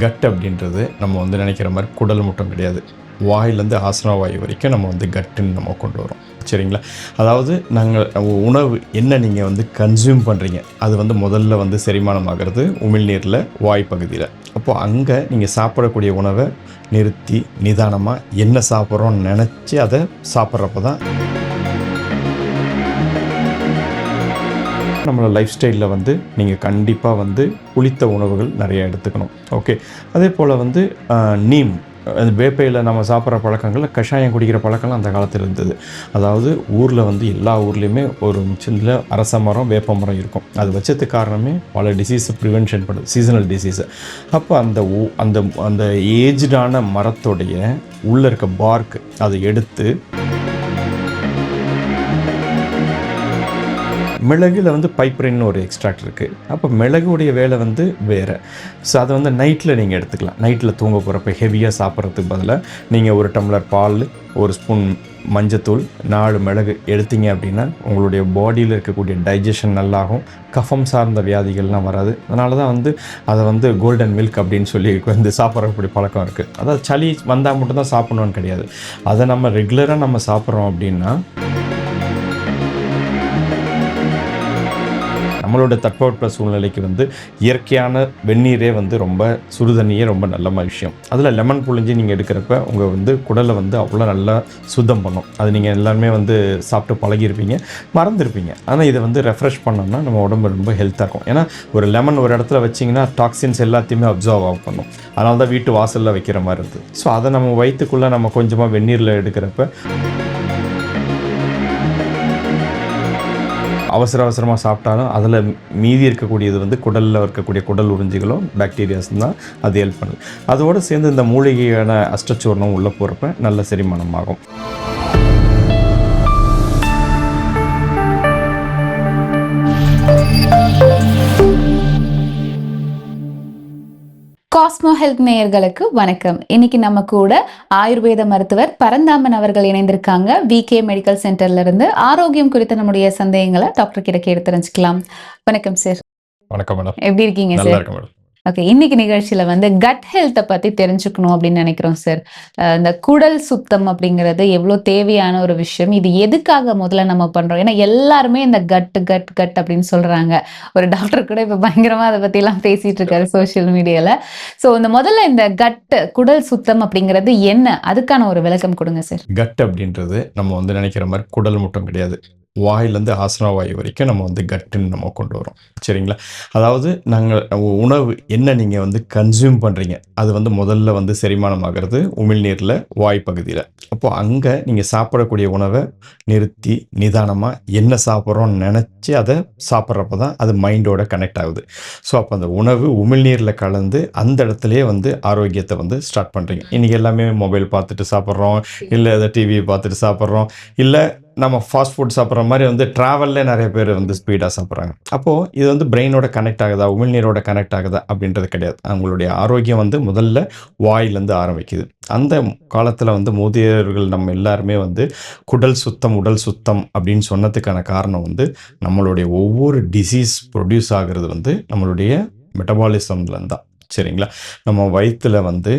Cut அப்படின்றது நம்ம வந்து நினைக்கிற மாதிரி குடல் மட்டும் கிடையாது. வாயிலேருந்து ஆசனா வாயு வரைக்கும் நம்ம வந்து கட்டுன்னு நம்ம கொண்டு வரோம். சரிங்களா? அதாவது நாங்கள் உணவு என்ன நீங்கள் வந்து கன்சியூம் பண்ணுறீங்க, அது வந்து முதல்ல வந்து செரிமானம் ஆகிறது உமிழ்நீரில், வாய் பகுதியில். அப்போது அங்கே நீங்கள் சாப்பிடக்கூடிய உணவை நிறுத்தி நிதானமாக என்ன சாப்பிட்றோன்னு நினச்சி அதை சாப்பிட்றப்ப தான் நம்மளோட லைஃப் ஸ்டைலில் வந்து நீங்கள் கண்டிப்பாக வந்து புளித்த உணவுகள் நிறைய எடுத்துக்கணும். ஓகே, அதே போல் வந்து நீம் அந்த வேப்பையில் நம்ம சாப்பிட்ற பழக்கங்கள், கஷாயம் குடிக்கிற பழக்கம்லாம் அந்த காலத்தில் இருந்தது. அதாவது ஊரில் வந்து எல்லா ஊர்லேயுமே ஒரு சின்ன அரச மரம், வேப்ப மரம் இருக்கும். அது வச்சதுக்கு காரணமே பல டிசீஸை ப்ரிவென்ஷன் பண்ணுது, சீசனல் டிசீஸை. அப்போ அந்த அந்த ஏஜ்டான மரத்தோடைய உள்ளே இருக்க பார்க் அதை எடுத்து மிளகுல வந்து பைப்ரின்னு ஒரு எக்ஸ்ட்ராக்ட் இருக்குது. அப்போ மிளகுடைய வேலை வந்து வேறு. ஸோ அதை வந்து நைட்டில் நீங்கள் எடுத்துக்கலாம். நைட்டில் தூங்க போகிறப்ப ஹெவியாக சாப்பிட்றதுக்கு பதிலாக நீங்கள் ஒரு டம்ளர் பால், ஒரு ஸ்பூன் மஞ்சத்தூள், 4 மிளகு எடுத்தீங்க அப்படின்னா உங்களுடைய பாடியில் இருக்கக்கூடிய டைஜஷன் நல்லாகும், கஃபம் சார்ந்த வியாதிகள்லாம் வராது. அதனால தான் வந்து அதை வந்து கோல்டன் மில்க் அப்படின்னு சொல்லி வந்து சாப்பிட்றக்கூடிய பழக்கம் இருக்குது. அதாவது சளி வந்தால் மட்டும்தான் சாப்பிட்ணுன்னு கிடையாது. அதை நம்ம ரெகுலராக நம்ம சாப்பிட்றோம் அப்படின்னா நம்மளோட தட்பவெட்ப சூழ்நிலைக்கு வந்து இயற்கையான வெந்நீரே வந்து ரொம்ப சுடுதண்ணியே ரொம்ப நல்ல விஷயம். அதில் லெமன் புழிஞ்சு நீங்கள் எடுக்கிறப்ப உங்கள் வந்து குடலை வந்து அவ்வளோ நல்லா சுத்தம் பண்ணும். அது நீங்கள் எல்லாருமே வந்து சாப்பிட்டு பழகியிருப்பீங்க, மறந்துருப்பீங்க. ஆனால் இதை வந்து ரெஃப்ரெஷ் பண்ணோம்னா நம்ம உடம்பு ரொம்ப ஹெல்த்தாக இருக்கும். ஏன்னா ஒரு லெமன் ஒரு இடத்துல வச்சிங்கன்னா டாக்ஸின்ஸ் எல்லாத்தையுமே அப்சர்வ் ஆக பண்ணும். அதனால தான் வீட்டு வாசலில் வைக்கிற மாதிரி இருக்குது. ஸோ அதை நம்ம வயிற்றுக்குள்ளே நம்ம கொஞ்சமாக வெந்நீரில் எடுக்கிறப்ப அவசரமாக சாப்பிட்டாலும் அதில் மீதி இருக்கக்கூடியது வந்து குடலில் இருக்கக்கூடிய குடல் உறிஞ்சிகளும் பாக்டீரியாஸ் தான் அது ஹெல்ப் பண்ணுது. அதோடு சேர்ந்து இந்த மூலிகையான அஷ்டச்சூர்ணம் உள்ளே போகிறப்ப நல்ல செரிமானம் ஆகும். காஸ்மோ ஹெல்த் நேயர்களுக்கு வணக்கம். இன்னைக்கு நம்ம கூட ஆயுர்வேத மருத்துவர் பரந்தாமன் அவர்கள் இணைந்திருக்காங்க. விகே மெடிக்கல் சென்டர்ல இருந்து ஆரோக்கியம் குறித்த நம்முடைய சந்தேகங்களை டாக்டர் கிட்ட கேட்டு தெரிஞ்சுக்கலாம். வணக்கம் சார். வணக்கம் மேடம். எப்படி இருக்கீங்க நல்லா சார்? இருக்கு மேடம். ஓகே, இன்னைக்கு நிகழ்ச்சியில வந்து கட் ஹெல்த்தை பத்தி தெரிஞ்சுக்கணும் அப்படின்னு நினைக்கிறோம் சார். இந்த குடல் சுத்தம் அப்படிங்கிறது எவ்வளோ தேவையான ஒரு விஷயம். இது எதுக்காக முதல்ல நம்ம பண்றோம்? ஏன்னா எல்லாருமே இந்த கட் கட் கட் அப்படின்னு சொல்றாங்க. ஒரு டாக்டர் கூட இப்ப பயங்கரமா அதை பத்தி எல்லாம் பேசிட்டு இருக்காரு சோசியல் மீடியால. ஸோ முதல்ல இந்த கட் குடல் சுத்தம் அப்படிங்கிறது என்ன, அதுக்கான ஒரு விளக்கம் கொடுங்க சார். கட் அப்படின்றது நம்ம வந்து நினைக்கிற மாதிரி குடல் மட்டும் கிடையாது. வாயிலேருந்து ஆசனா வாயு வரைக்கும் நம்ம வந்து கட்டுன்னு நம்ம கொண்டு வரோம். சரிங்களா? அதாவது நாங்கள் உணவு என்ன நீங்கள் வந்து கன்சியூம் பண்ணுறீங்க, அது வந்து முதல்ல வந்து செரிமானம் ஆகிறது உமிழ்நீரில், வாய் பகுதியில். அப்போது அங்கே நீங்கள் சாப்பிடக்கூடிய உணவை நிறுத்தி நிதானமாக என்ன சாப்பிட்றோன்னு நினச்சி அதை சாப்பிட்றப்ப தான் அது மைண்டோட கனெக்ட் ஆகுது. ஸோ அப்போ அந்த உணவு உமிழ்நீரில் கலந்து அந்த இடத்துலையே வந்து ஆரோக்கியத்தை வந்து ஸ்டார்ட் பண்ணுறீங்க. இன்றைக்கி எல்லாமே மொபைல் பார்த்துட்டு சாப்பிட்றோம், இல்லை அதை டிவியை பார்த்துட்டு சாப்பிட்றோம், இல்லை நம்ம ஃபாஸ்ட் ஃபுட் சாப்பிட்ற மாதிரி வந்து ட்ராவல்லே நிறைய பேர் வந்து ஸ்பீடாக சாப்பிட்றாங்க. அப்போது இது வந்து பிரெயினோட கனெக்ட் ஆகுதா, உமிழ்நீரோட கனெக்ட் ஆகுதா அப்படின்றது கிடையாது. அவங்களுடைய ஆரோக்கியம் வந்து முதல்ல வாயிலேருந்து ஆரம்பிக்குது. அந்த காலத்தில் வந்து முதியவர்கள் நம்ம எல்லாருமே வந்து குடல் சுத்தம், உடல் சுத்தம் அப்படின்னு சொன்னதுக்கான காரணம் வந்து நம்மளுடைய ஒவ்வொரு டிசீஸ் ப்ரொடியூஸ் ஆகிறது வந்து நம்மளுடைய மெட்டபாலிசம்லேருந்து தான். சரிங்களா? நம்ம வயிற்றுல வந்து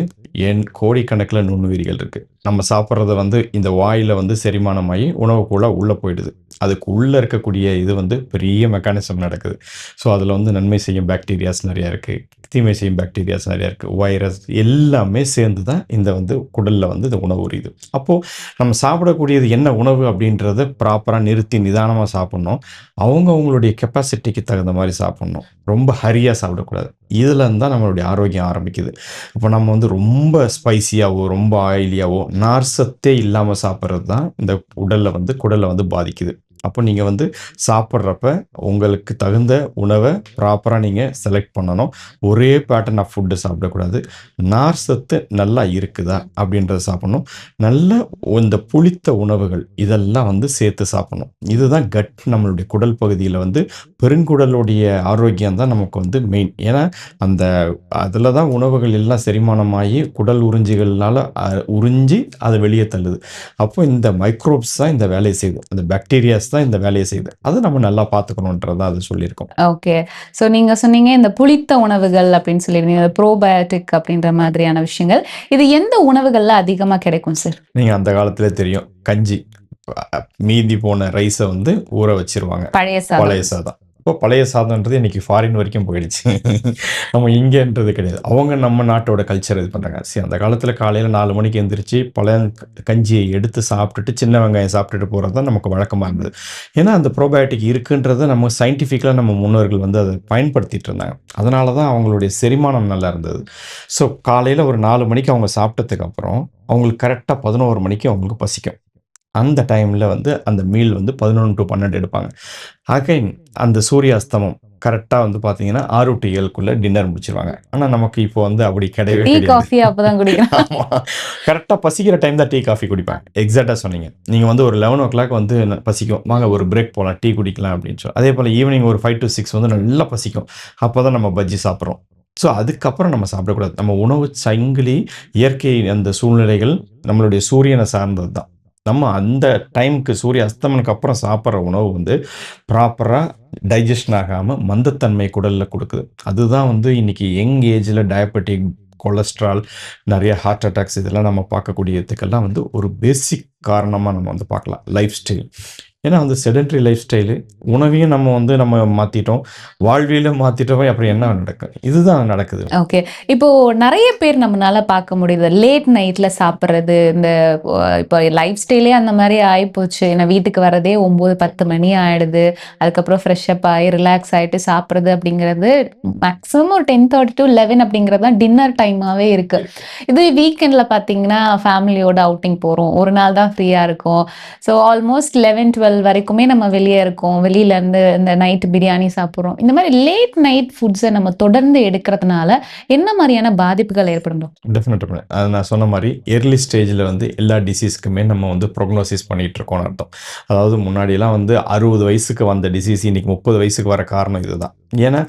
கோடிக்கணக்கில் நுண்ணுயிரிகள் இருக்குது. நம்ம சாப்பிட்றத வந்து இந்த வாயில் வந்து செரிமானமாகி உணவுக்குள்ளே உள்ளே போயிடுது. அதுக்கு உள்ளே இருக்கக்கூடிய இது வந்து பெரிய மெக்கானிசம் நடக்குது. ஸோ அதில் வந்து நன்மை செய்யும் பாக்டீரியாஸ் நிறையா இருக்குது, தீமை செய்யும் பாக்டீரியாஸ் நிறையா இருக்குது, வைரஸ் எல்லாமே சேர்ந்து தான் இந்த வந்து குடலில் வந்து இந்த உணவு உரியுது. அப்போது நம்ம சாப்பிடக்கூடியது என்ன உணவு அப்படின்றத ப்ராப்பராக நிறுத்தி நிதானமாக சாப்பிட்ணும். அவங்களுடைய கெப்பாசிட்டிக்கு தகுந்த மாதிரி சாப்பிட்ணும். ரொம்ப ஹரியாக சாப்பிடக்கூடாது. இதில் இருந்தால் நம்மளுடைய ஆரோக்கியம் ஆரம்பிக்குது. இப்போ நம்ம வந்து ரொம்ப ஸ்பைசியாவோ ரொம்ப ஆயிலியாவோ நார்சத்தே இல்லாமல் சாப்பிட்றது தான் இந்த குடலை வந்து பாதிக்குது. அப்போ நீங்கள் வந்து சாப்பிட்றப்ப உங்களுக்கு தகுந்த உணவை ப்ராப்பராக நீங்கள் செலக்ட் பண்ணணும். ஒரே பேட்டர்ன் ஆஃப் ஃபுட்டு சாப்பிடக்கூடாது. நார் சத்து நல்லா இருக்குதா அப்படின்றத சாப்பிட்ணும். நல்ல இந்த புளித்த உணவுகள் இதெல்லாம் வந்து சேர்த்து சாப்பிட்ணும். இதுதான் கட் நம்மளுடைய குடல் பகுதியில் வந்து பெருங்குடலுடைய ஆரோக்கியம் தான் நமக்கு வந்து மெயின். ஏன்னா அதில் தான் உணவுகள் எல்லாம் செரிமானமாகி குடல் உறிஞ்சிகள்னால உறிஞ்சி அதை வெளியே தள்ளுது. அப்போ இந்த மைக்ரோப்ஸ் தான் இந்த வேலையை செய்யுது. அந்த பாக்டீரியாஸ் தான் தான் இந்த வேலையை செய்யுது. அது நம்ம நல்லா பார்த்துக்கணுன்றத அது சொல்லியிருக்கோம். ஓகே. ஸோ நீங்க சொன்னீங்க இந்த புளித்த உணவுகள் அப்படின்னு சொல்லியிருந்தீங்க. ப்ரோபயோட்டிக் அப்படின்ற மாதிரியான விஷயங்கள். இது எந்த உணவுகள்ல அதிகமா கிடைக்கும் சார்? நீங்க அந்த காலத்திலே தெரியும். கஞ்சி மீதி போன ரைஸ வந்து ஊற வச்சிருவாங்க. பழைய சாதம். பழைய சாதம். இப்போ பழைய சாதம்ன்றது இன்னைக்கு ஃபாரின் வரைக்கும் போயிடுச்சு. நம்ம இங்கேன்றது கிடையாது. அவங்க நம்ம நாட்டோட கல்ச்சர் இது பண்றாங்க. அந்த காலத்துல காலையில 4 மணிக்கு எந்திரிச்சு பழைய கஞ்சியை எடுத்து சாப்பிட்டுட்டு, சின்ன வெங்காயம் சாப்பிட்டுட்டு போறது தான் நமக்கு வழக்கமா இருந்தது. ஏன்னா அந்த ப்ரோபயோட்டிக் இருக்குன்றத நம்ம சயின்டிஃபிக்கலா நம்ம முன்னோர்கள் வந்து அதை பயன்படுத்திட்டு இருந்தாங்க. அதனால தான் அவங்களுடைய செரிமானம் நல்லா இருந்தது. ஸோ காலையில ஒரு 4 மணிக்கு அவங்க சாப்பிட்டதுக்கு அப்புறம், அவங்களுக்கு கரெக்ட்டா 11 மணிக்கு அவங்களுக்கு பசிக்கும். அந்த டைம்ல வந்து அந்த மீல் வந்து 11 to 12 எடுப்பாங்க. அகைன் அந்த சூரிய அஸ்தமம் கரெக்ட்டா வந்து பார்த்தீங்கன்னா 6 to 7க்குள்ள டின்னர் முடிச்சிருவாங்க. ஆனா நமக்கு இப்போ வந்து அப்படி கிடையவே டீ, கிடையாது. காஃபி அப்பதான் குடிக்கணும். ஆமா. கரெக்ட்டா பசிக்கிற டைம் தான் டீ, காஃபி குடிப்பாங்க. எக்ஸாக்ட்டா சொன்னீங்க. நீங்க வந்து ஒரு 11:00 வந்து பசிக்கும். வாங்க ஒரு பிரேக் போலாம், டீ குடிக்கலாம் அப்படின்னு சொல்லி. அதேபோல ஈவினிங் ஒரு 5 to 6 வந்து நல்லா பசிக்கும். அப்பதான் நம்ம பஜ்ஜி சாப்பிடுறோம். ஸோ அதுக்கப்புறம் நம்ம சாப்பிடக்கூடாது. நம்ம உணவு சங்கிலி, இயற்கை அந்த சூழ்நிலைகள் நம்மளுடைய சூரியனை சார்ந்தது தான். நம்ம அந்த டைம்க்கு சூரிய அஸ்தமனுக்கு அப்புறம் சாப்பிட்ற உணவு வந்து ப்ராப்பரா டைஜஷன் ஆகாம மந்தத்தன்மை குடல்ல குடுக்குது. அதுதான் வந்து இன்னைக்கு யங் ஏஜ்ல டயபெட்டிக், கொலஸ்ட்ரால், நிறைய ஹார்ட் அட்டாக்ஸ் இதெல்லாம் நம்ம பார்க்கக்கூடியதுக்கெல்லாம் வந்து ஒரு பேசிக் காரணமா நம்ம வந்து பார்க்கலாம். Life style. ஏன்னா வந்து செடென்டரி லைஃப் ஸ்டைலு உணவையும் நம்ம மாத்திட்டோம். வாழ்வியல மாத்திட்டோம். அப்புறம் என்ன நடக்கும்? இதுதான் நடக்குது. ஓகே. இப்போ நெறைய பேர் நம்மனால பார்க்க முடியுது. லேட் நைட்ல சாப்பிடுறது, இந்த இப்போ லைஃப் ஸ்டைலே அந்த மாரி ஆயிப்போச்சு. ஏன்னா வீட்டுக்கு வரதே 9, 10 மணி ஆயிடுது. அதுக்கப்புறம் ஃப்ரெஷ் அப் ஆயி, ரிலாக்ஸ் ஆயிட்டு சாப்பிடுறது அப்படிங்கிறது மேக்ஸிமம் ஒரு 10:30 to 11 அப்படிங்கிறது தான் டின்னர் டைமாவே இருக்கு. இது வீக்கெண்ட்ல பார்த்தீங்கன்னா, ஃபேமிலியோட அவுட்டிங் போறோம். ஒரு நாள் தான் ஃப்ரீயா இருக்கும். ஸோ ஆல்மோஸ்ட் 11, 12 வரைக்குமே நம்ம வெளியே இருக்கோம். வெளியில இருந்து இந்த நைட் பிரியாணி சாப்பிடுறோம். இந்த மாதிரி லேட் நைட் ஃபுட்ஸை நம்ம தொடர்ந்து எடுக்கிறதுனால என்ன மாதிரியான பாதிப்புகள் ஏற்படும்? டெஃபினட்டா. அது நான் சொன்ன மாரி எர்லி ஸ்டேஜ்ல வந்து எல்லா டிசீஸ்க்குமே நம்ம வந்து ப்ரோக்னோசிஸ் பண்ணிட்டு இருக்கோம்னு அர்த்தம். அதாவது முன்னாடிலாம் வந்து 60 வயசுக்கு வந்த டிசீஸ் இன்னைக்கு 30 வயசுக்கு வர காரணம் இதுதான். ஏன்னா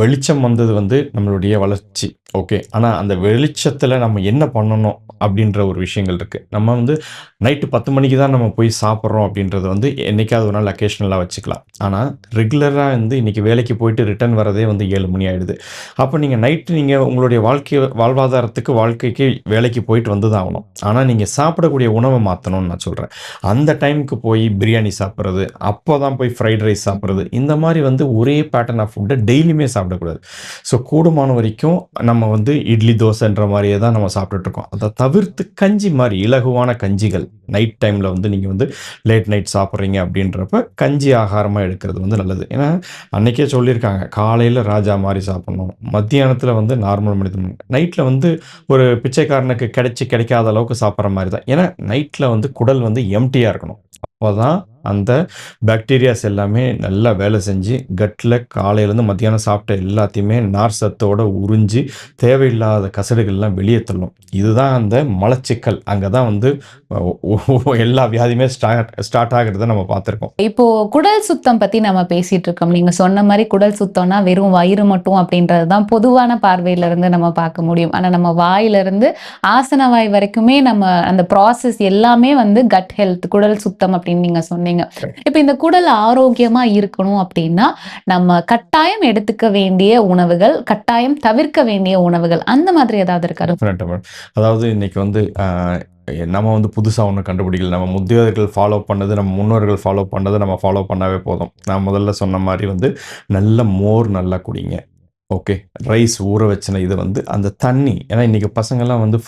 வெளிச்சம் வந்தது வந்து நம்மளுடைய வளர்ச்சி. ஓகே. ஆனா அந்த வெளிச்சத்துல நம்ம என்ன பண்ணணும் அப்படின்ற ஒரு விஷயங்கள் இருக்கு. நம்ம வந்து நைட்டு 10 மணிக்கு தான் நம்ம போய் சாப்பிட்றோம் அப்படின்றது வந்து என்னைக்காவது ஒரு நாள் அக்கேஷனலா வச்சுக்கலாம். ஆனா ரெகுலரா வந்து இன்னைக்கு வேலைக்கு போயிட்டு ரிட்டர்ன் வரதே வந்து 7 மணி ஆயிடுது. அப்ப நீங்க உங்களுடைய வாழ்க்கைக்கு வேலைக்கு போயிட்டு வந்து தான் ஆகணும். ஆனா நீங்க சாப்பிடக்கூடிய உணவை மாத்தணும்னு நான் சொல்றேன். அந்த டைம்க்கு போய் பிரியாணி சாப்பிடுறது, அப்பதான் போய் ஃப்ரைட் ரைஸ் சாப்பிடுறது, இந்த மாதிரி வந்து ஒரே பேட்டர்ன் ஆஃப் ஃபுட்டை டெய்லியுமே சாப்பிடக்கூடாது. ஸோ கூடுமான வரைக்கும் நம்ம வந்து இட்லி, தோசைன்ற மாதிரியே தான் நம்ம சாப்பிட்டுட்டு இருக்கோம். அதை தவிர்த்து கஞ்சி மாதிரி இலகுவான கஞ்சிகள் நைட் டைம்ல வந்து நீங்க வந்து லேட் நைட் சாப்பிட்றீங்க அப்படின்றப்ப கஞ்சி ஆகாரமா எடுக்கிறது வந்து நல்லது. ஏன்னா அன்னைக்கே சொல்லியிருக்காங்க, காலையில ராஜா மாதிரி சாப்பிடணும், மத்தியானத்துல வந்து நார்மல் மனிதன், நைட்ல வந்து ஒரு பிச்சைக்காரனுக்கு கிடைக்காத அளவுக்கு சாப்பிட்ற மாதிரி தான். ஏன்னா நைட்ல வந்து குடல் வந்து எம்டியா இருக்கணும். அப்போதான் அந்த பாக்டீரியாஸ் எல்லாமே நல்லா வேலை செஞ்சு கட்ல காலையிலேருந்து மத்தியானம் சாப்பிட்ட எல்லாத்தையுமே நார் சத்தோட உறிஞ்சி தேவையில்லாத கசடுகள்லாம் வெளியே தள்ளும். இதுதான் அந்த மலச்சிக்கல். அங்கே தான் வந்து எல்லா வியாதியுமே ஸ்டார்ட் ஆகிறத நம்ம பார்த்துருக்கோம். இப்போ குடல் சுத்தம் பத்தி நம்ம பேசிட்டு இருக்கோம். நீங்க சொன்ன மாதிரி குடல் சுத்தம்னா வெறும் வயிறு மட்டும் அப்படின்றது தான் பொதுவான பார்வையில இருந்து நம்ம பார்க்க முடியும். ஆனா நம்ம வாயில இருந்து ஆசன வாய் வரைக்குமே நம்ம அந்த ப்ராசஸ் எல்லாமே வந்து கட் ஹெல்த், குடல் சுத்தம் அப்படின்னு நீங்க சொன்னீங்க. இப்ப இந்த குடல் ஆரோக்கியமா இருக்கணும் அப்படின்னா நம்ம கட்டாயம் எடுத்துக்க வேண்டிய உணவுகள், கட்டாயம் தவிர்க்க வேண்டிய உணவுகள், அந்த மாதிரி ஏதாவது இருக்காரு? அதாவது இன்னைக்கு வந்து நம்ம வந்து புதுசா ஒண்ணு கண்டுபிடிக்கல. நம்ம முதியோர்கள் ஃபாலோ பண்ணது, நம்ம முன்னோர்கள் ஃபாலோ பண்ணது நம்ம ஃபாலோ பண்ணாவே போதும். நான் முதல்ல சொன்ன மாதிரி வந்து நல்ல மோர் நல்லா குடிங்க. ஓகே. ரைஸ் ஊற வச்சின இது வந்து அந்த தண்ணி, ஏன்னா இன்னைக்கு பசங்கள்லாம் வந்து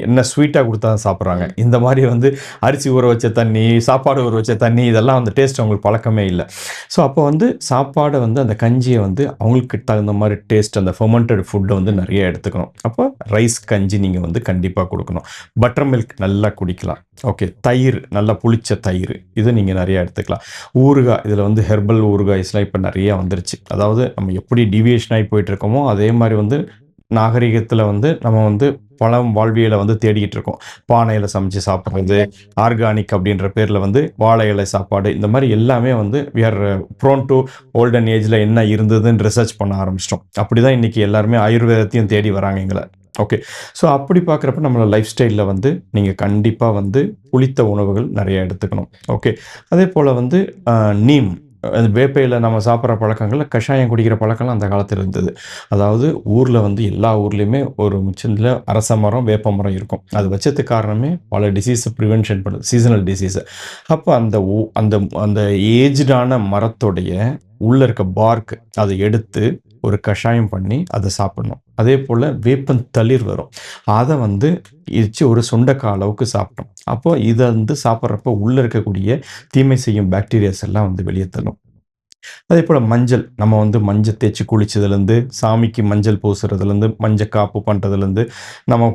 என்ன ஸ்வீட்டா கொடுத்தா தான் சாப்பிட்றாங்க. இந்த மாதிரி வந்து அரிசி ஊற வச்ச தண்ணி, சாப்பாடு ஊற வச்ச தண்ணி, இதெல்லாம் வந்து டேஸ்ட் அவங்களுக்கு பழக்கமே இல்லை. ஸோ அப்போ வந்து சாப்பாடை வந்து அந்த கஞ்சியை வந்து அவங்களுக்கு தகுந்த மாதிரி டேஸ்ட், அந்த ஃபெர்மெண்டட் ஃபுட்டை வந்து நிறைய எடுத்துக்கணும். அப்போ ரைஸ் கஞ்சி நீங்கள் வந்து கண்டிப்பாக கொடுக்கணும். பட்டர் மில்க் நல்லா குடிக்கலாம். ஓகே. தயிர், நல்லா புளிச்ச தயிர், இது நீங்கள் நிறையா எடுத்துக்கலாம். ஊறுகாய், இதில் வந்து ஹெர்பல் ஊறுகாய்ஸ்லாம் இப்போ நிறையா வந்துருச்சு. அதாவது நம்ம எப்படி டீவியேஷன் ஆகி போயிட்டு இருக்கோமோ அதே மாதிரி வந்து நாகரிகத்தில் வந்து நம்ம வந்து பழம் வாழ்வியலை வந்து தேடிக்கிட்டு இருக்கோம். பானையில் சமைச்சு சாப்பிட்றது, ஆர்கானிக் அப்படின்ற பேரில் வந்து வாழை இலை சாப்பாடு, இந்த மாதிரி எல்லாமே வந்து we are prone to olden ஏஜில் என்ன இருந்ததுன்னு ரிசர்ச் பண்ண ஆரம்பிச்சிட்டோம். அப்படி தான் இன்றைக்கி எல்லாருமே ஆயுர்வேதத்தையும் தேடி வராங்க எங்களை. ஓகே. ஸோ அப்படி பார்க்குறப்ப நம்மளோட லைஃப் ஸ்டைலில் வந்து நீங்கள் கண்டிப்பாக வந்து புளித்த உணவுகள் நிறைய எடுத்துக்கணும். ஓகே. அதே போல் வந்து நீம் அது வேப்பையில் நம்ம சாப்பிட்ற பழக்கங்கள்ல கஷாயம் குடிக்கிற பழக்கம்லாம் அந்த காலத்தில் இருந்தது. அதாவது ஊரில் வந்து எல்லா ஊர்லேயுமே ஒரு சின்ன அரச மரம், வேப்ப மரம் இருக்கும். அது வச்சதுக்கு காரணமே பல டிசீஸை ப்ரிவென்ஷன் பண்ணுது, சீசனல் டிசீஸை. அப்போ அந்த அந்த அந்த ஏஜ்டான மரத்தோடைய உள்ள இருக்க பார்க் அதை எடுத்து ஒரு கஷாயம் பண்ணி அதை சாப்பிடணும். அதே போல் வேப்பந்தளிர் வரும், அதை வந்து இடிச்சு ஒரு சுண்டைக்காய் அளவுக்கு சாப்பிட்டோம். அப்போ இதை வந்து சாப்பிட்றப்போ உள்ளே இருக்கக்கூடிய தீமை செய்யும் பாக்டீரியாஸ் எல்லாம் வந்து வெளியே தள்ளும். அதே போல் மஞ்சள், நம்ம வந்து மஞ்சள் தேய்ச்சி குளிச்சதுலேருந்து, சாமிக்கு மஞ்சள் பூசுறதுலேருந்து, மஞ்சள் காப்பு பண்ணுறதுலேருந்து, நம்ம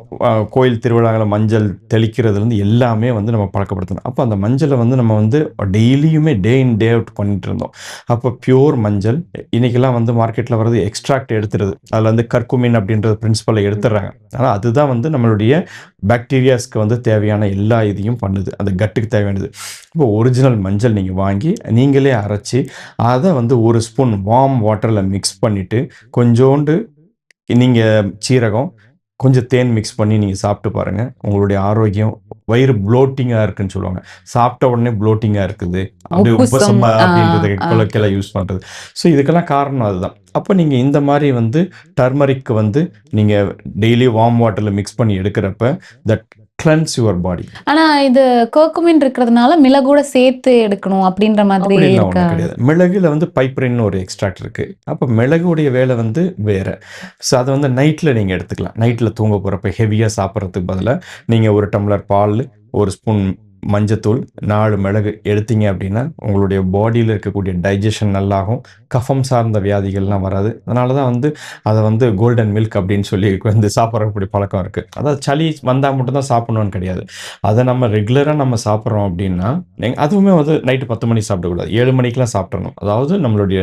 கோயில் திருவிழாவில் மஞ்சள் தெளிக்கிறதுலேருந்து எல்லாமே வந்து நம்ம பழக்கப்படுத்தணும். அப்போ அந்த மஞ்சளை வந்து நம்ம வந்து டெய்லியுமே டே இன் டே அவுட் பண்ணிட்டு இருந்தோம். அப்போ பியூர் மஞ்சள் இன்றைக்கெல்லாம் வந்து மார்க்கெட்டில் வர்றது எக்ஸ்ட்ராக்ட் எடுத்துருது, அதில் வந்து கர்குமின் அப்படின்ற பிரின்சிபலை எடுத்துடுறாங்க. ஆனால் அதுதான் வந்து நம்மளுடைய பாக்டீரியாஸ்க்கு வந்து தேவையான எல்லா இதையும் பண்ணுது, அந்த கட்டுக்கு தேவையானது. இப்போ ஒரிஜினல் மஞ்சள் நீங்கள் வாங்கி நீங்களே அரைச்சி அதை வந்து ஒரு ஸ்பூன் வார்ம் வாட்டரில் மிக்ஸ் பண்ணிவிட்டு கொஞ்சோண்டு நீங்கள் சீரகம், கொஞ்சம் தேன் மிக்ஸ் பண்ணி நீங்கள் சாப்பிட்டு பாருங்கள். உங்களுடைய ஆரோக்கியம், வயிறு ப்ளோட்டிங்காக இருக்குன்னு சொல்லுவாங்க, சாப்பிட்ட உடனே ப்ளோட்டிங்காக இருக்குது, அப்படியே உப்பசமா அப்படின்றத குலக்கெல்லாம் யூஸ் பண்ணுறது. ஸோ இதுக்கெல்லாம் காரணம் அதுதான். அப்போ நீங்கள் இந்த மாதிரி வந்து டர்மரிக் வந்து நீங்கள் டெய்லி வார்ம் வாட்டரில் மிக்ஸ் பண்ணி எடுக்கிறப்ப தட் கிளென்ஸ் யுவர் பாடி. ஆனா இது கர்குமின் இருக்கிறதுனால மிளகோட சேர்த்து எடுக்கணும் அப்படின்ற மாதிரி அப்படிலாம் ஒன்றும் கிடையாது. மிளகுல வந்து பைப்ரின்னு ஒரு எக்ஸ்ட்ராக்ட் இருக்குது. அப்போ மிளகுடைய வேலை வந்து வேறு. ஸோ அதை வந்து நைட்டில் நீங்கள் எடுத்துக்கலாம். நைட்டில் தூங்க போகிறப்ப ஹெவியாக சாப்பிட்றதுக்கு பதிலாக நீங்கள் ஒரு டம்ளர் பால், ஒரு ஸ்பூன் மஞ்சத்தூள், 4 மிளகு எடுத்தீங்க அப்படின்னா உங்களுடைய பாடியில் இருக்கக்கூடிய டைஜஷன் நல்லாகும், கஃபம் சார்ந்த வியாதிகள்லாம் வராது. அதனால தான் வந்து அதை வந்து கோல்டன் மில்க் அப்படின்னு சொல்லி வந்து சாப்பிட்றக்கூடிய பழக்கம் இருக்குது. அதாவது சளி வந்தால் மட்டும்தான் சாப்பிடணும்னு கிடையாது. அதை நம்ம ரெகுலராக நம்ம சாப்பிட்றோம் அப்படின்னா அதுவுமே வந்து நைட்டு 10 மணிக்கு சாப்பிடக்கூடாது, 7 மணிக்கெலாம் சாப்பிட்றணும். அதாவது நம்மளுடைய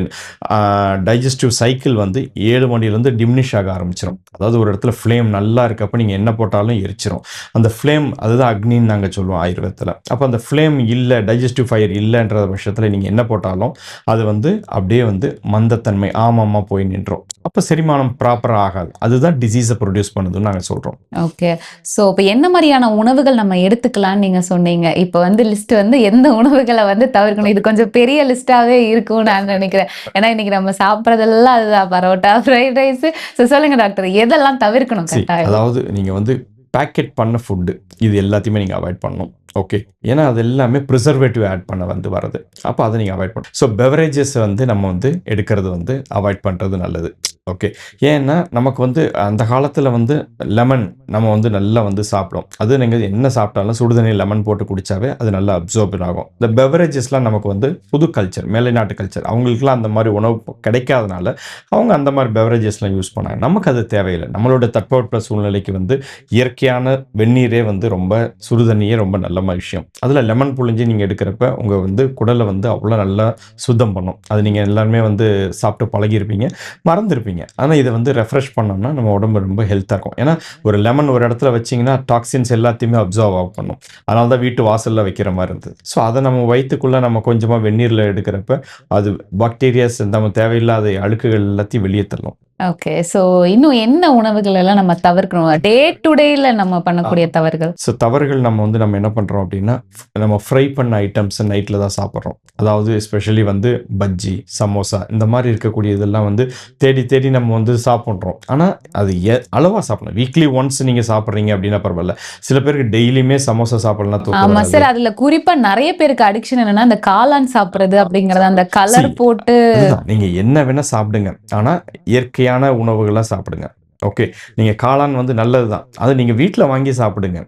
டைஜஸ்டிவ் சைக்கிள் வந்து 7 மணிலேருந்து டிமினிஷ் ஆக ஆரம்பிச்சிடும். அதாவது ஒரு இடத்துல ஃப்ளேம் நல்லா இருக்கப்போ நீங்கள் என்ன போட்டாலும் எரிச்சிரும். அந்த ஃப்ளேம் அதுதான் அக்னின்னு நாங்கள் சொல்லுவோம் ஆயுர்வேதத்தில். அப்போ அந்த ஃப்ளேம் இல்லை, டைஜஸ்டிவ் ஃபயர் இல்லைன்ற பட்சத்தில் நீங்கள் என்ன போட்டாலும் அது வந்து அப்படியே வந்து மந்தத்தன்மை ஆமாம்மா போய் நின்றோம். அப்போ செரிமானம் ப்ராப்பராக ஆகாது. அதுதான் டிசீஸை ப்ரொடியூஸ் பண்ணுதுன்னு நாங்கள் சொல்கிறோம். ஓகே. ஸோ இப்போ என்ன மாதிரியான உணவுகள் நம்ம எடுத்துக்கலாம்னு நீங்கள் சொன்னீங்க. இப்போ வந்து லிஸ்ட் வந்து எந்த உணவுகளை வந்து தவிர்க்கணும், இது கொஞ்சம் பெரிய லிஸ்ட்டாகவே இருக்கும்னு நான் நினைக்கிறேன். ஏன்னா இன்னைக்கு நம்ம சாப்பிட்றதெல்லாம் அதுதான், பரோட்டா, ஃப்ரைட் ரைஸு. ஸோ சொல்லுங்கள் டாக்டர், எதெல்லாம் தவிர்க்கணும் கட்டாயம்? அதாவது நீங்கள் வந்து பேக்கெட் பண்ண ஃபுட்டு இது எல்லாத்தையுமே நீங்கள் அவாய்ட் பண்ணணும். ஓகே. ஏன்னா அது எல்லாமே ப்ரிசர்வேட்டிவ் ஆட் பண்ண வந்து வருது. அப்போ அதை நீங்கள் அவாய்ட் பண்ணணும். ஸோ பெவரேஜஸ் வந்து நம்ம வந்து எடுக்கிறது வந்து அவாய்ட் பண்ணுறது நல்லது. ஓகே. ஏன்னா நமக்கு வந்து அந்த காலத்தில் வந்து லெமன் நம்ம வந்து நல்லா வந்து சாப்பிடும். அது நீங்கள் என்ன சாப்பிட்டாலும் சுடுதண்ணி லெமன் போட்டு குடித்தாவே அது நல்லா அப்சர்வ் ஆகும். இந்த பெவரேஜஸ்லாம் நமக்கு வந்து புது கல்ச்சர், மேலை நாட்டு கல்ச்சர், அவங்களுக்குலாம் அந்த மாதிரி உணவு கிடைக்காதனால அவங்க அந்த மாதிரி பெவரேஜஸ்லாம் யூஸ் பண்ணாங்க. நமக்கு அது தேவையில்லை. நம்மளோட தட்பவெட்ப சூழ்நிலைக்கு வந்து இயற்கையான வெந்நீரே வந்து ரொம்ப, சுடுதண்ணியே ரொம்ப நல்ல விஷயம். அதில் லெமன் புழிஞ்சு நீங்கள் எடுக்கிறப்ப உங்கள் வந்து குடலை வந்து அவ்வளோ நல்லா சுத்தம் பண்ணும். அது நீங்கள் எல்லாருமே வந்து சாப்பிட்டு பழகியிருப்பீங்க, மறந்துருப்பீங்க. ஆனால் இதை வந்து ரெஃப்ரெஷ் பண்ணோம்னா நம்ம உடம்பு ரொம்ப ஹெல்த்தாக இருக்கும். ஏன்னா ஒரு லெமன் ஒரு இடத்துல வச்சிங்கன்னா டாக்ஸின்ஸ் எல்லாத்தையுமே அப்சர்வ் ஆஃப் பண்ணும். அதனால தான் வீட்டு வாசலில் வைக்கிற மாதிரி இருந்தது. ஸோ அதை நம்ம வயிற்றுக்குள்ளே நம்ம கொஞ்சமாக வெந்நீரில் எடுக்கிறப்ப அது பாக்டீரியாஸ், நம்ம தேவையில்லாத அழுக்குகள் எல்லாத்தையும் வெளியே தள்ளும். ஓகே. ஸோ இன்னும் என்ன உணவுகள் எல்லாம் நம்ம தவிர்க்கணும், டே டு டேல நம்ம பண்ணக்கூடிய தவறுகள்? ஸோ தவறுகள் நம்ம வந்து நம்ம என்ன பண்ணுறோம் அப்படின்னா, நம்ம ஃப்ரை பண்ண ஐட்டம்ஸ் நைட்டில் தான் சாப்பிட்றோம். அதாவது எஸ்பெஷலி வந்து பஜ்ஜி, சமோசா இந்த மாதிரி இருக்கக்கூடிய இதெல்லாம் வந்து தேடி தேடி நம்ம வந்து சாப்பிட்றோம். ஆனால் அது அளவாக சாப்பிடணும். வீக்லி ஒன்ஸ் நீங்கள் சாப்பிட்றீங்க அப்படின்னா பரவாயில்ல. சில பேருக்கு டெய்லியுமே சமோசா சாப்பிடலாம் தூக்கம் ஆமா வராது. சார், அதுல குறிப்பா நிறைய பேருக்கு அடிக்ஷன் என்னன்னா அந்த காளான் சாப்பிடுறது அப்படிங்கறது, அந்த கலர் போட்டு. அதுதான், நீங்கள் என்ன வேணால் சாப்பிடுங்க, ஆனால் இயற்கையான உணவுகளாக சாப்பிடுங்க. ஓகே. நீங்கள் காளான் வந்து நல்லது தான், அது நீங்கள் வீட்டில் வாங்கி சாப்பிடுங்க.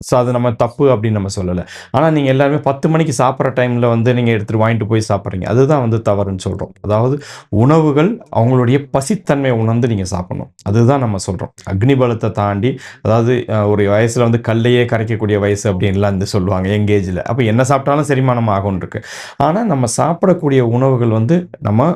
ஸோ அது நம்ம தப்பு அப்படின்னு நம்ம சொல்லலை. ஆனால் நீங்கள் எல்லாருமே 10 மணிக்கு சாப்பிட்ற டைமில் வந்து நீங்கள் எடுத்துகிட்டு வாங்கிட்டு போய் சாப்பிட்றீங்க, அதுதான் வந்து தவறுன்னு சொல்கிறோம். அதாவது உணவுகள் அவங்களுடைய பசித்தன்மையை உணர்ந்து நீங்கள் சாப்பிடணும், அதுதான் நம்ம சொல்கிறோம். அக்னிபலத்தை தாண்டி, அதாவது ஒரு வயசில் வந்து கல்லையே கரைக்கக்கூடிய வயசு அப்படின்லாம் வந்து சொல்லுவாங்க எங்கேஜில். அப்போ என்ன சாப்பிட்டாலும் செரிமானம் ஆகும்னு இருக்கு. ஆனால் நம்ம சாப்பிடக்கூடிய உணவுகள் வந்து நம்ம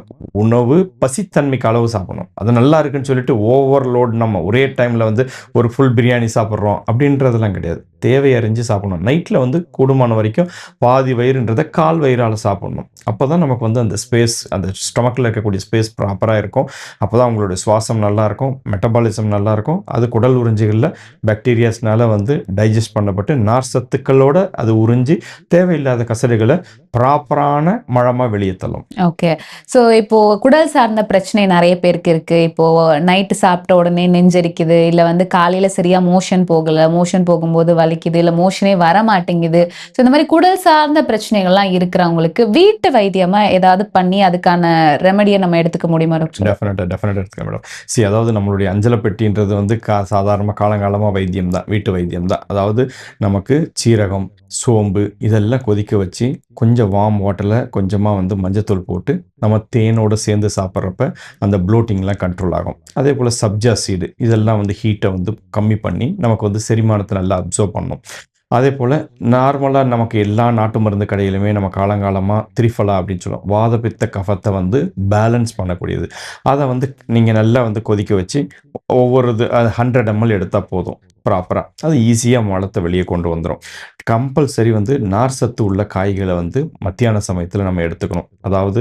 உணவு பசித்தன்மைக்கு அளவு சாப்பிடணும். அது நல்லா இருக்குன்னு சொல்லிட்டு ஓவர்லோட் நம்ம ஒரே டைமில் வந்து ஒரு ஃபுல் பிரியாணி சாப்பிட்றோம் அப்படின்றதெல்லாம் கிடையாது. தேவை அறிஞ்சு சாப்பிடணும். நைட்டில் வந்து கூடுமான வரைக்கும் பாதி வயிறுன்றதை கால் வயிறால் சாப்பிடணும். அப்போ தான் நமக்கு வந்து அந்த ஸ்பேஸ், அந்த ஸ்டொமக்கில் இருக்கக்கூடிய ஸ்பேஸ் ப்ராப்பராக இருக்கும். அப்போ தான் உங்களுடைய சுவாசம் நல்லாயிருக்கும், மெட்டபாலிசம் நல்லாயிருக்கும். அது குடல் உறிஞ்சிகளில் பாக்டீரியாஸ்னால வந்து டைஜஸ்ட் பண்ணப்பட்டு நார் சத்துக்களோட அது உறிஞ்சி தேவையில்லாத கசடுகளை ப்ராப்பரான மழமாக வெளியே தள்ளும். ஓகே. ஸோ இப்போ குடல் சார்ந்த பிரச்சனை நிறைய பேருக்கு இருக்கு. இப்போ நைட்டு சாப்பிட்ட உடனே நெஞ்செரிக்குது, இல்லை வந்து காலையில் சரியா மோஷன் போகலை, மோஷன் போகும்போது வலிக்குது, இல்லை மோஷனே வர மாட்டேங்குது. ஸோ இந்த மாதிரி குடல் சார்ந்த பிரச்சனைகள்லாம் இருக்கிறவங்களுக்கு வீட்டு வைத்தியமாக ஏதாவது பண்ணி அதுக்கான ரெமெடியை நம்ம எடுத்துக்க முடியுமா டாக்டர்? டெஃபினட்டாக எடுத்துக்க மேடம். அதாவது நம்மளுடைய அஞ்சலை பெட்டின்றது வந்து சாதாரணமாக காலங்காலமாக வைத்தியம் தான், வீட்டு வைத்தியம் தான். அதாவது நமக்கு சீரகம், சோம்பு இதெல்லாம் கொதிக்க வச்சு கொஞ்சம் வார்ம் வாட்டரில் கொஞ்சமாக வந்து மஞ்சத்தூள் போட்டு நம்ம தேனோடு சேர்ந்து சாப்பிட்றப்ப அந்த ப்ளோட்டிங்லாம் கண்ட்ரோல் ஆகும். அதே போல் சப்ஜா சீடு இதெல்லாம் வந்து ஹீட்டை வந்து கம்மி பண்ணி நமக்கு வந்து செரிமானத்தை நல்லா அப்சர்வ் பண்ணும். அதே போல் நார்மலாக நமக்கு எல்லா நாட்டு மருந்து கடையிலுமே நம்ம காலங்காலமாக திரிஃபலா அப்படின்னு சொல்லுவோம், வாதப்பித்த கஃபத்தை வந்து பேலன்ஸ் பண்ணக்கூடியது. அதை வந்து நீங்கள் நல்லா வந்து கொதிக்க வச்சு ஒவ்வொரு 100 ml எடுத்தால் போதும் ப்ராப்பராக. அது ஈஸியாக மலத்தை வெளியே கொண்டு வந்துடும். கம்பல்சரி வந்து நார் சத்து உள்ள காய்களை வந்து மத்தியான சமயத்தில் நம்ம எடுத்துக்கணும். அதாவது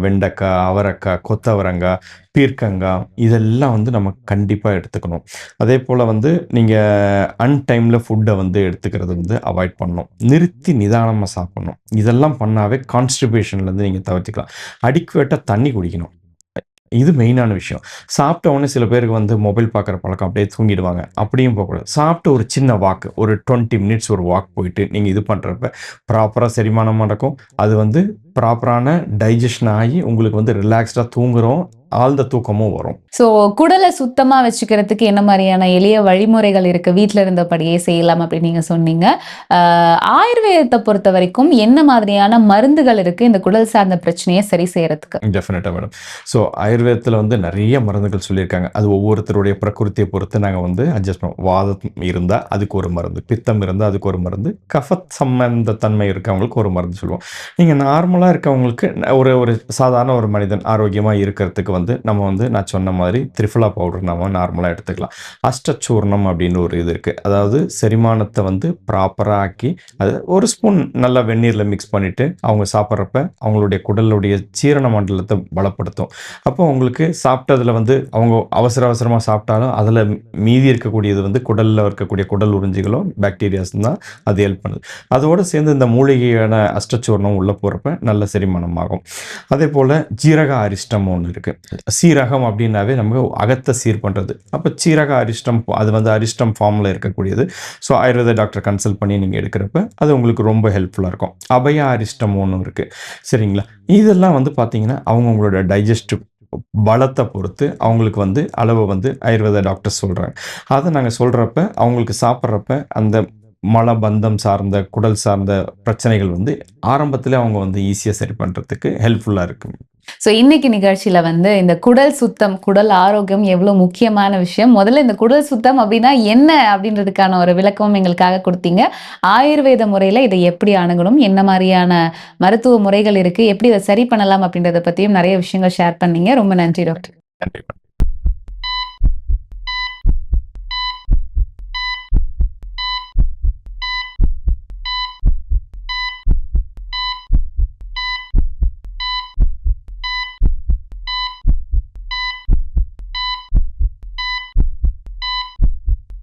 வெண்டைக்காய், அவரைக்காய், கொத்தவரங்காய், பீர்க்கங்காய் இதெல்லாம் வந்து நம்ம கண்டிப்பாக எடுத்துக்கணும். அதே போல் வந்து நீங்கள் அன்டைமில் ஃபுட்டை வந்து எடுத்துக்கிறது வந்து அவாய்ட் பண்ணணும். நிறுத்தி நிதானமாக சாப்பிட்ணும். இதெல்லாம் பண்ணாவே கான்ஸ்டிபேஷன்லேருந்து நீங்கள் தவிர்த்துக்கலாம். அடிக்குவேட்டாக தண்ணி குடிக்கணும். இது மெயினான விஷயம். சாப்பிட்ட உடனே சில பேருக்கு வந்து மொபைல் பார்க்குற பழக்கம், அப்படியே தூங்கிடுவாங்க. அப்படியும் போகக்கூடாது. சாப்பிட்டு ஒரு சின்ன வாக்கு, ஒரு 20 மினிட்ஸ் ஒரு வாக் போயிட்டு நீங்கள் இது பண்ணுறப்ப ப்ராப்பராக செரிமானம் நடக்கும். அது வந்து ப்ராப்பரான டைஜஷன் ஆகி உங்களுக்கு வந்து ரிலாக்ஸ்டாக தூங்குகிறோம், ஆழ்ந்த தூக்கமும் வரும். ஸோ குடலை சுத்தமாக வச்சுக்கிறதுக்கு என்ன மாதிரியான எளிய வழிமுறைகள் இருக்குது, வீட்டில் இருந்தபடியே செய்யலாம் அப்படின்னு நீங்கள் சொன்னீங்க. ஆயுர்வேதத்தை பொறுத்த வரைக்கும் என்ன மாதிரியான மருந்துகள் இருக்குது இந்த குடல் சார்ந்த பிரச்சனையை சரி செய்யறதுக்கு? டெஃபினட்டாக மேடம். ஸோ ஆயுர்வேதத்தில் வந்து நிறைய மருந்துகள் சொல்லியிருக்காங்க. அது ஒவ்வொருத்தருடைய பிரகிருத்தியை பொறுத்து நாங்கள் வந்து அட்ஜஸ்ட் பண்ணுவோம். வாதம் இருந்தால் அதுக்கு ஒரு மருந்து, பித்தம் இருந்தால் அதுக்கு ஒரு மருந்து, கஃபத் சம்பந்த தன்மை இருக்கவங்களுக்கு ஒரு மருந்து சொல்லுவோம். நீங்கள் நார்மலாக இருக்கவங்களுக்கு ஒரு சாதாரண ஒரு மனிதன் ஆரோக்கியமாக இருக்கிறதுக்கு வந்து நம்ம வந்து நான் சொன்ன மாதிரி திரிஃபலா பவுடர் நம்ம நார்மலாக எடுத்துக்கலாம். அஷ்டச்சூர்ணம் அப்படின்னு ஒரு இது இருக்குது. அதாவது செரிமானத்தை வந்து ப்ராப்பராக ஆக்கி அது ஒரு ஸ்பூன் நல்லா வெந்நீரில் மிக்ஸ் பண்ணிவிட்டு அவங்க சாப்பிட்றப்ப அவங்களுடைய குடலுடைய சீரண மண்டலத்தை பலப்படுத்தும். அப்போ உங்களுக்கு சாப்பிட்டதில் வந்து அவங்க அவசரமாக சாப்பிட்டாலும் அதில் மீதி இருக்கக்கூடியது வந்து குடலில் இருக்கக்கூடிய குடல் உறிஞ்சிகளும் பாக்டீரியாஸ் தான் அது ஹெல்ப் பண்ணுது. அதோடு சேர்ந்து இந்த மூலிகையான அஷ்டச்சூர்ணம் உள்ளே போகிறப்ப நல்ல செரிமானம் ஆகும். அதே போல் ஜீரக அரிஷ்டம் ஒன்று இருக்குது. சீரகம் அப்படின்னாவே நமக்கு அகத்தை சீர் பண்ணுறது. அப்போ சீரக அரிஷ்டம் அது வந்து அரிஷ்டம் ஃபார்மில் இருக்கக்கூடியது. ஸோ ஆயுர்வேத டாக்டர் கன்சல்ட் பண்ணி நீங்கள் எடுக்கிறப்ப அது உங்களுக்கு ரொம்ப ஹெல்ப்ஃபுல்லாக இருக்கும். அபய அரிஷ்டம் ஒன்று இருக்குது. சரிங்களா? இதெல்லாம் வந்து பார்த்தீங்கன்னா அவங்கவுங்களோட டைஜஸ்டிவ் பலத்தை பொறுத்து அவங்களுக்கு வந்து அளவை வந்து ஆயுர்வேத டாக்டர் சொல்கிறாங்க. அதை நாங்கள் சொல்கிறப்ப அவங்களுக்கு சாப்பிட்றப்ப அந்த மலபந்தம் சார்ந்த குடல் சார்ந்த பிரச்சனைகள் வந்து ஆரம்பத்தில் அவங்க வந்து ஈஸியாக சரி பண்ணுறதுக்கு ஹெல்ப்ஃபுல்லாக இருக்கும். ஸோ இன்னைக்கு நிகழ்ச்சியில் வந்து இந்த குடல் சுத்தம், குடல் ஆரோக்கியம் எவ்வளோ முக்கியமான விஷயம், முதல்ல இந்த குடல் சுத்தம் அப்படின்னா என்ன அப்படின்றதுக்கான ஒரு விளக்கமும் எங்களுக்காக கொடுத்தீங்க. ஆயுர்வேத முறையில் இதை எப்படி அணுகணும், என்ன மாதிரியான மருத்துவ முறைகள் இருக்குது, எப்படி இதை சரி பண்ணலாம் அப்படின்றத பற்றியும் நிறைய விஷயங்கள் ஷேர் பண்ணீங்க. ரொம்ப நன்றி டாக்டர். கண்டிப்பாக.